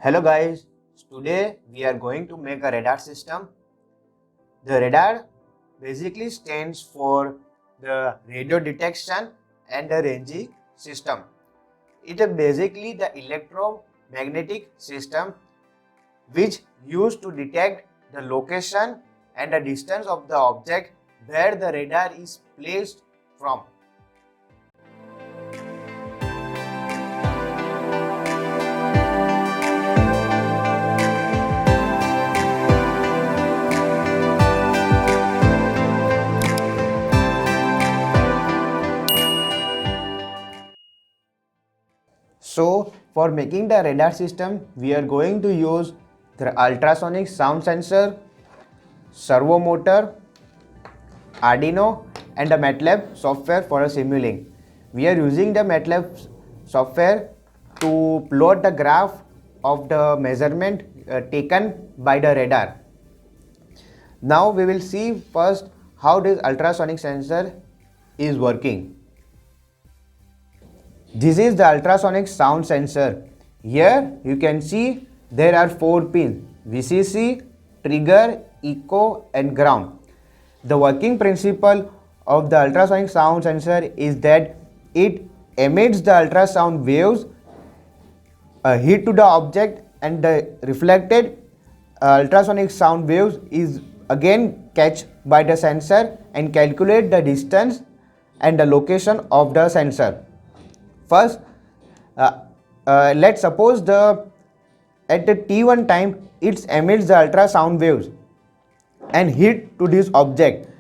Hello guys, today we are going to make a radar system. The radar basically stands for the radio detection and the ranging system. It is basically the electromagnetic system which used to detect the location and the distance of the object where the radar is placed from. So for making the radar system, we are going to use the ultrasonic sound sensor, servo motor, Arduino and the MATLAB software for a simulating. We are using the MATLAB software to plot the graph of the measurement taken by the radar. Now we will see first how this ultrasonic sensor is working. This is the ultrasonic sound sensor. Here you can see there are 4 pins: VCC, trigger, echo and ground. The working principle of the ultrasonic sound sensor is that it emits the ultrasound waves, hit to the object, and the reflected ultrasonic sound waves is again catch by the sensor and calculate the distance and the location of the sensor. First, let's suppose at the t1 time it emits the ultrasound waves and hit to this object,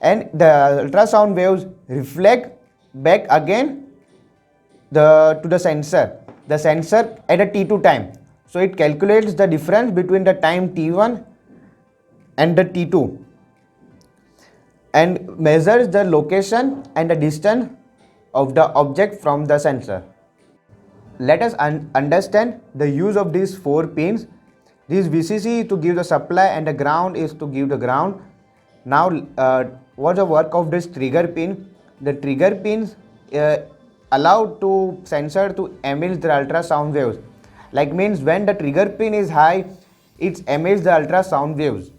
and the ultrasound waves reflect back again to the sensor at a t2 time. So it calculates the difference between the time t1 and the t2 and measures the location and the distance of the object from the sensor. Let us understand the use of these 4 pins. This VCC is to give the supply and the ground is to give the ground. Now what's the work of this trigger pin? The trigger pins allow to sensor to emit the ultrasound waves. Like means when the trigger pin is high, it emits the ultrasound waves,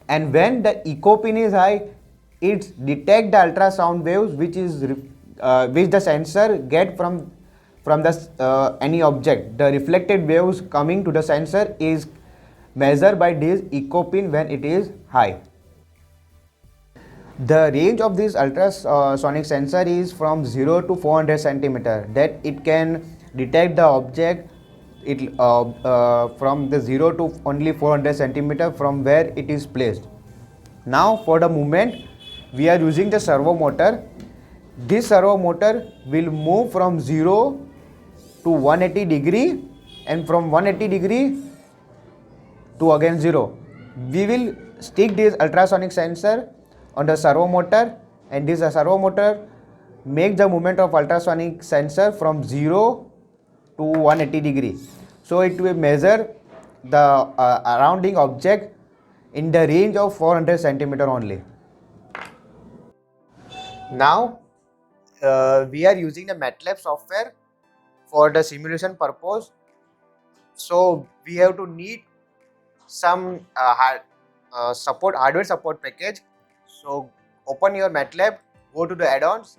and when the echo pin is high, it detect the ultrasound waves which the sensor get from the any object. The reflected waves coming to the sensor is measured by this echo pin when it is high. The range of this ultrasonic sensor is from 0 to 400 centimeter, that it can detect the object from the 0 to only 400 centimeter from where it is placed. Now for the movement, we are using the servo motor. This servo motor will move from 0 to 180 degree and from 180 degree to again 0. We will stick this ultrasonic sensor on the servo motor, and this servo motor make the movement of ultrasonic sensor from 0 to 180 degree. So it will measure the surrounding object in the range of 400 centimeter only. Now we are using the MATLAB software for the simulation purpose. So we have to need some hardware support package. So open your MATLAB, go to the add-ons.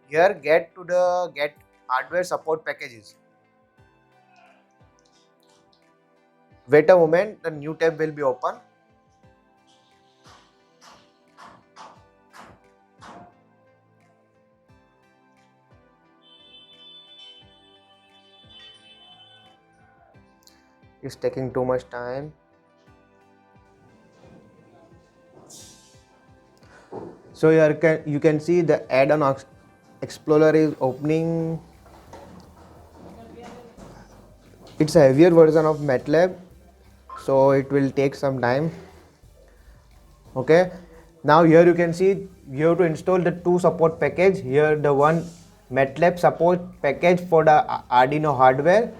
Here get hardware support packages. Wait a moment, the new tab will be open. It's taking too much time. So here you can see the add-on explorer is opening. It's a heavier version of MATLAB, so it will take some time. Okay, now here you can see you have to install the 2 support package. Here the one MATLAB support package for the Arduino hardware,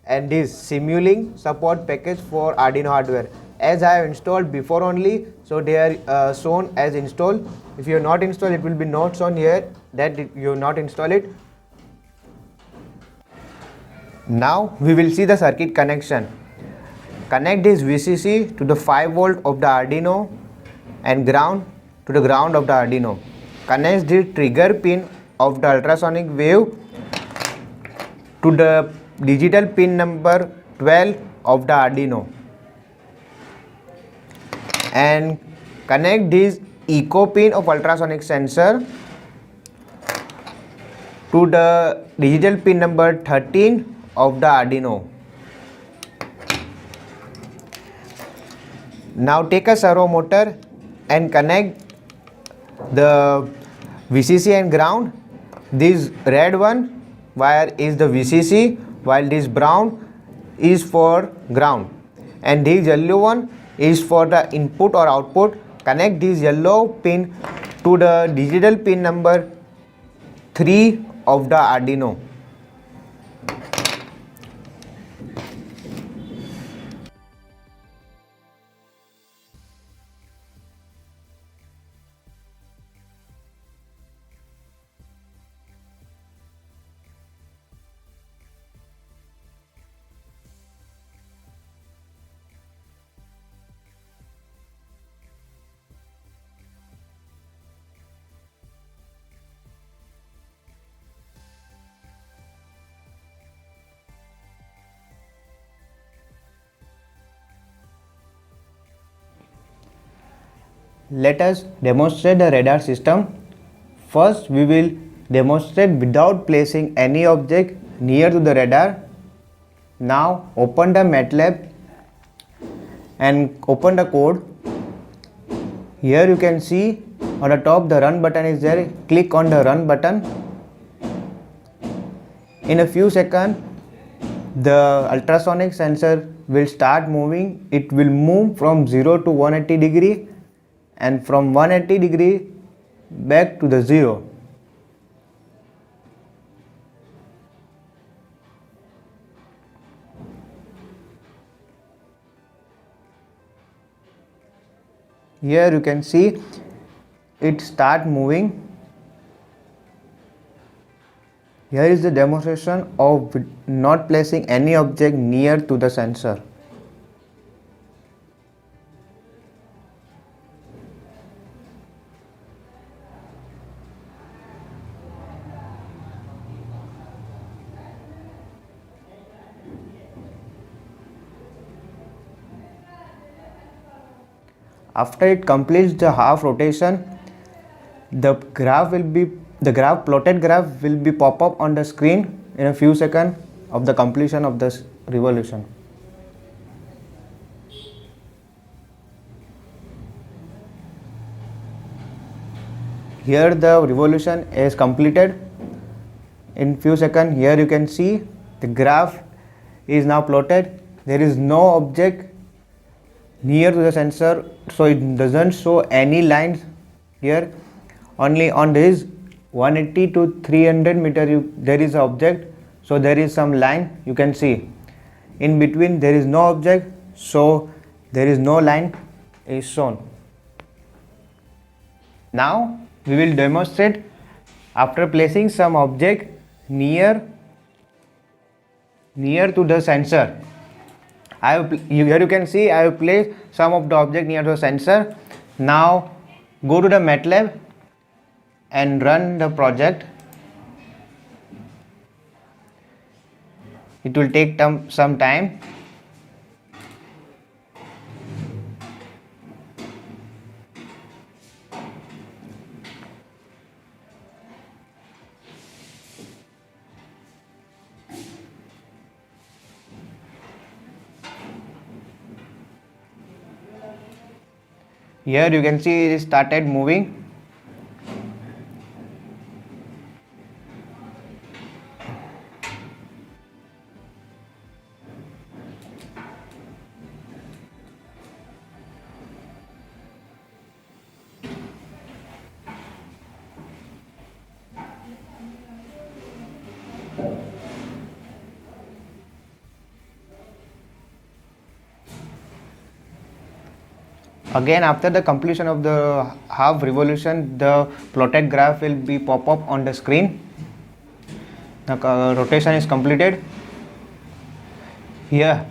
and this Simulink support package for Arduino hardware. As I have installed before only, so they are shown as installed. If you have not installed, it will be not shown here that you have not installed it. Now we will see the circuit connection. Connect this VCC to the 5 volt of the Arduino and ground to the ground of the Arduino. Connect the trigger pin of the ultrasonic wave to the digital pin number 12 of the Arduino and connect this echo pin of ultrasonic sensor to the digital pin number 13 of the Arduino. Now take a servo motor and connect the VCC and ground. This red one wire is the VCC while this brown is for ground and this yellow one is for the input or output. Connect this yellow pin to the digital pin number 3 of the Arduino. Let us demonstrate the radar system. First, we will demonstrate without placing any object near to the radar. Now, open the MATLAB and open the code. Here you can see on the top the run button is there. Click on the run button. In a few seconds, the ultrasonic sensor will start moving. It will move from 0 to 180 degree and from 180 degree back to the 0. Here you can see it start moving. Here is the demonstration of not placing any object near to the sensor. After it completes the half rotation, the plotted graph will be pop up on the screen in a few seconds of the completion of this revolution. Here the revolution is completed in few seconds. Here you can see the graph is now plotted. There is no object near to the sensor, so it doesn't show any lines here. Only on this 180 to 300 meter there is an object, so there is some line you can see. In between there is no object, so there is no line is shown. Now we will demonstrate after placing some object near to the sensor. Here you can see I have placed some of the object near the sensor. Now go to the MATLAB and run the project. It will take some time. Here you can see it started moving. Again, after the completion of the half revolution, the plotted graph will be pop up on the screen. The rotation is completed. here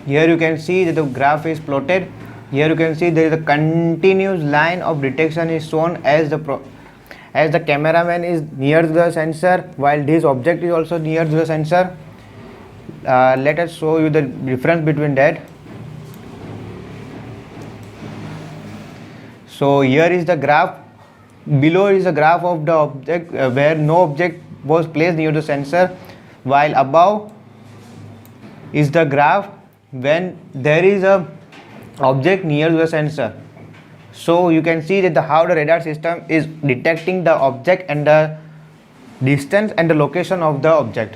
you can see that the graph is plotted. Here you can see there is a continuous line of detection is shown as the cameraman is near to the sensor while this object is also near to the sensor. Let us show you the difference between that. So here is the graph. Below is the graph of the object where no object was placed near the sensor, while above is the graph when there is a object near the sensor. So you can see that how the radar system is detecting the object and the distance and the location of the object.